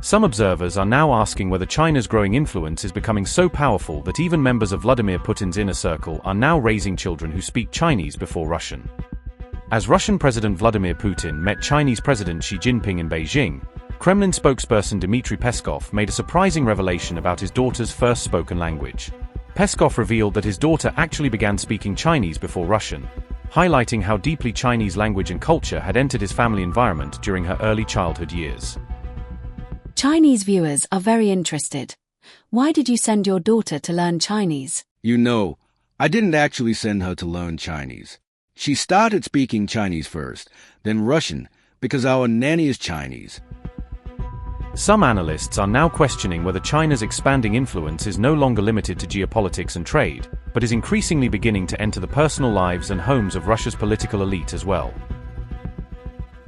Some observers are now asking whether China's growing influence is becoming so powerful that even members of Vladimir Putin's inner circle are now raising children who speak Chinese before Russian. As Russian President Vladimir Putin met Chinese President Xi Jinping in Beijing, Kremlin spokesperson Dmitri Peskov made a surprising revelation about his daughter's first spoken language. Peskov revealed that his daughter actually began speaking Chinese before Russian, highlighting how deeply Chinese language and culture had entered his family environment during her early childhood years. Chinese viewers are very interested. Why did you send your daughter to learn Chinese? You know, I didn't actually send her to learn Chinese. She started speaking Chinese first, then Russian, because our nanny is Chinese. Some analysts are now questioning whether China's expanding influence is no longer limited to geopolitics and trade, but is increasingly beginning to enter the personal lives and homes of Russia's political elite as well.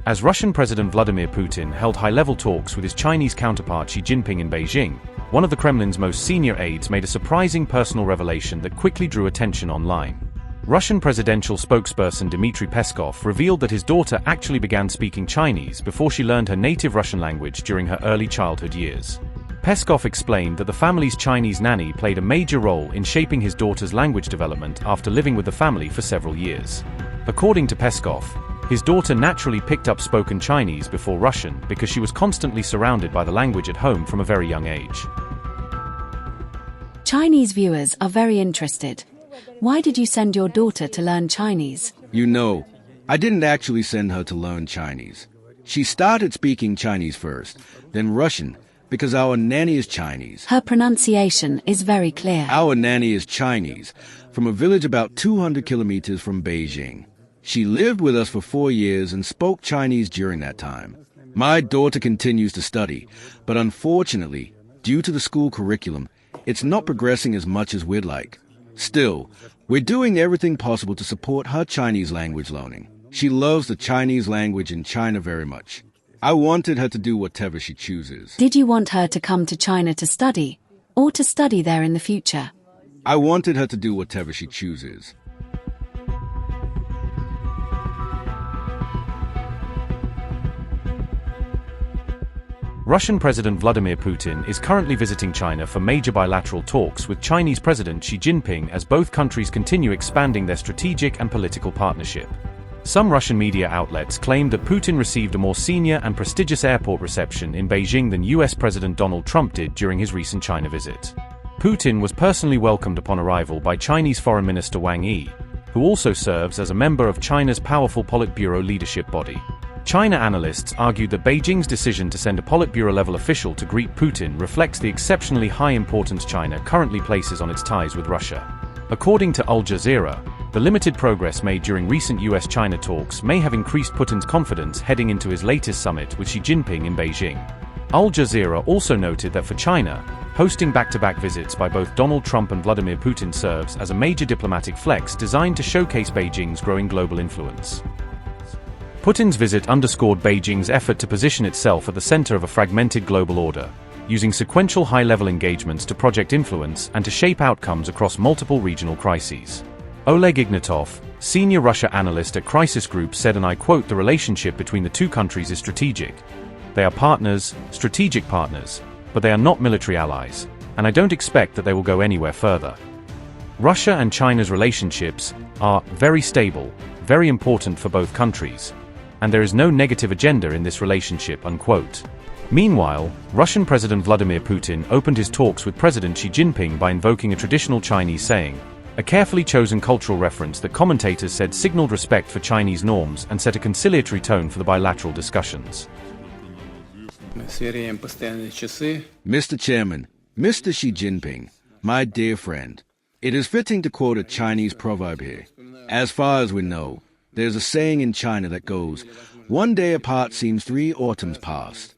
As Russian President Vladimir Putin held high-level talks with his Chinese counterpart Xi Jinping in Beijing, one of the Kremlin's most senior aides made a surprising personal revelation that quickly drew attention online. Russian presidential spokesperson Dmitri Peskov revealed that his daughter actually began speaking Chinese before she learned her native Russian language during her early childhood years. Peskov explained that the family's Chinese nanny played a major role in shaping his daughter's language development after living with the family for several years. According to Peskov, his daughter naturally picked up spoken Chinese before Russian because she was constantly surrounded by the language at home from a very young age. Chinese viewers are very interested. Why did you send your daughter to learn Chinese? You know, I didn't actually send her to learn Chinese. She started speaking Chinese first, then Russian, because our nanny is Chinese. Her pronunciation is very clear. Our nanny is Chinese, from a village about 200 kilometers from Beijing. She lived with us for 4 years and spoke Chinese during that time. My daughter continues to study, but unfortunately, due to the school curriculum, it's not progressing as much as we'd like. Still, we're doing everything possible to support her Chinese language learning. She loves the Chinese language in China very much. I wanted her to do whatever she chooses. Did you want her to come to China to study, or to study there in the future? I wanted her to do whatever she chooses. Russian President Vladimir Putin is currently visiting China for major bilateral talks with Chinese President Xi Jinping as both countries continue expanding their strategic and political partnership. Some Russian media outlets claimed that Putin received a more senior and prestigious airport reception in Beijing than US President Donald Trump did during his recent China visit. Putin was personally welcomed upon arrival by Chinese Foreign Minister Wang, who also serves as a member of China's powerful Politburo leadership body. China analysts argued that Beijing's decision to send a Politburo-level official to greet Putin reflects the exceptionally high importance China currently places on its ties with Russia. According to Al Jazeera, the limited progress made during recent US-China talks may have increased Putin's confidence heading into his latest summit with Xi Jinping in Beijing. Al Jazeera also noted that for China, hosting back-to-back visits by both Donald Trump and Vladimir Putin serves as a major diplomatic flex designed to showcase Beijing's growing global influence. Putin's visit underscored Beijing's effort to position itself at the center of a fragmented global order, using sequential high-level engagements to project influence and to shape outcomes across multiple regional crises. Oleg Ignatov, senior Russia analyst at Crisis Group, said, and I quote, "The relationship between the two countries is strategic. They are partners, strategic partners, but they are not military allies, and I don't expect that they will go anywhere further. Russia and China's relationships are very stable, very important for both countries, and there is no negative agenda in this relationship," unquote. Meanwhile, Russian President Vladimir Putin opened his talks with President Xi Jinping by invoking a traditional Chinese saying, a carefully chosen cultural reference that commentators said signaled respect for Chinese norms and set a conciliatory tone for the bilateral discussions. Mr. Chairman, Mr. Xi Jinping, my dear friend, it is fitting to quote a Chinese proverb here. As far as we know, there's a saying in China that goes, "One day apart seems 3 autumns past."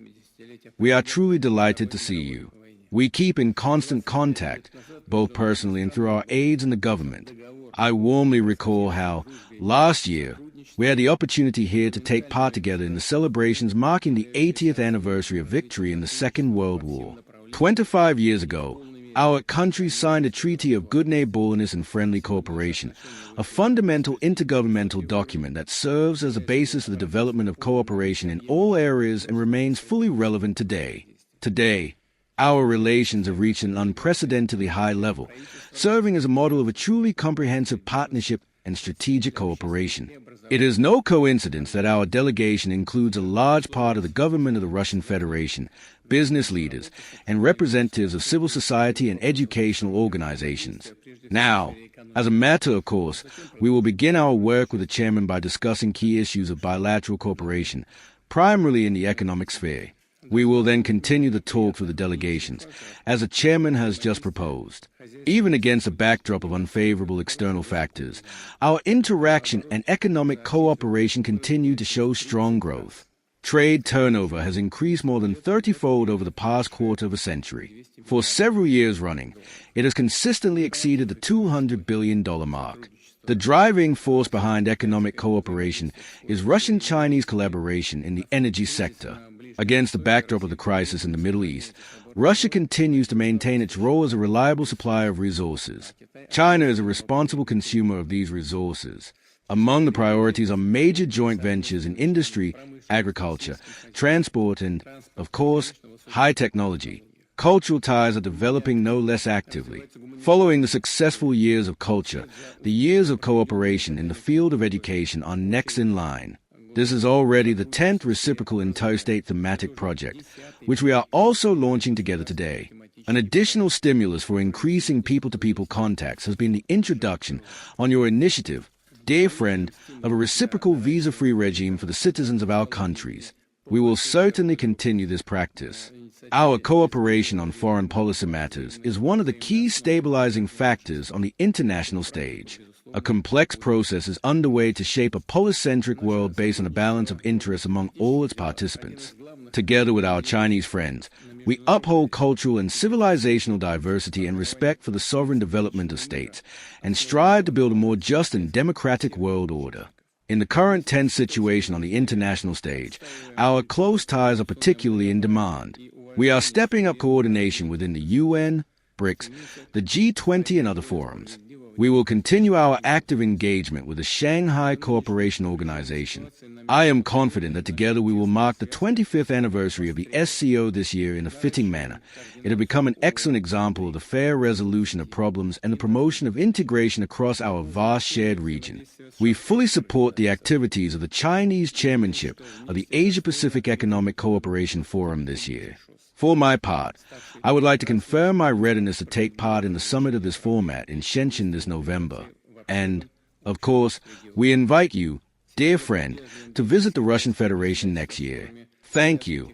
We are truly delighted to see you. We keep in constant contact, both personally and through our aides in the government. I warmly recall how, last year, we had the opportunity here to take part together in the celebrations marking the 80th anniversary of victory in the Second World War. 25 years ago, our countries signed a treaty of good neighborliness and friendly cooperation, a fundamental intergovernmental document that serves as a basis for the development of cooperation in all areas and remains fully relevant today. Today, our relations have reached an unprecedentedly high level, serving as a model of a truly comprehensive partnership and strategic cooperation. It is no coincidence that our delegation includes a large part of the government of the Russian Federation, business leaders, and representatives of civil society and educational organizations. Now, as a matter of course, we will begin our work with the chairman by discussing key issues of bilateral cooperation, primarily in the economic sphere. We will then continue the talks with the delegations, as the chairman has just proposed. Even against a backdrop of unfavorable external factors, our interaction and economic cooperation continue to show strong growth. Trade turnover has increased more than 30-fold over the past quarter of a century. For several years running, it has consistently exceeded the $200 billion mark. The driving force behind economic cooperation is Russian-Chinese collaboration in the energy sector. Against the backdrop of the crisis in the Middle East, Russia continues to maintain its role as a reliable supplier of resources. China is a responsible consumer of these resources. Among the priorities are major joint ventures in industry, agriculture, transport, and, of course, high technology. Cultural ties are developing no less actively. Following the successful years of culture, the years of cooperation in the field of education are next in line. This is already the 10th reciprocal interstate thematic project, which we are also launching together today. An additional stimulus for increasing people-to-people contacts has been the introduction, on your initiative, dear friend, of a reciprocal visa-free regime for the citizens of our countries. We will certainly continue this practice. Our cooperation on foreign policy matters is one of the key stabilizing factors on the international stage. A complex process is underway to shape a polycentric world based on a balance of interests among all its participants. Together with our Chinese friends, we uphold cultural and civilizational diversity and respect for the sovereign development of states, and strive to build a more just and democratic world order. In the current tense situation on the international stage, our close ties are particularly in demand. We are stepping up coordination within the UN, BRICS, the G20 and other forums. We will continue our active engagement with the Shanghai Cooperation Organization. I am confident that together we will mark the 25th anniversary of the SCO this year in a fitting manner. It will become an excellent example of the fair resolution of problems and the promotion of integration across our vast shared region. We fully support the activities of the Chinese chairmanship of the Asia-Pacific Economic Cooperation Forum this year. For my part, I would like to confirm my readiness to take part in the summit of this format in Shenzhen this November. And, of course, we invite you, dear friend, to visit the Russian Federation next year. Thank you.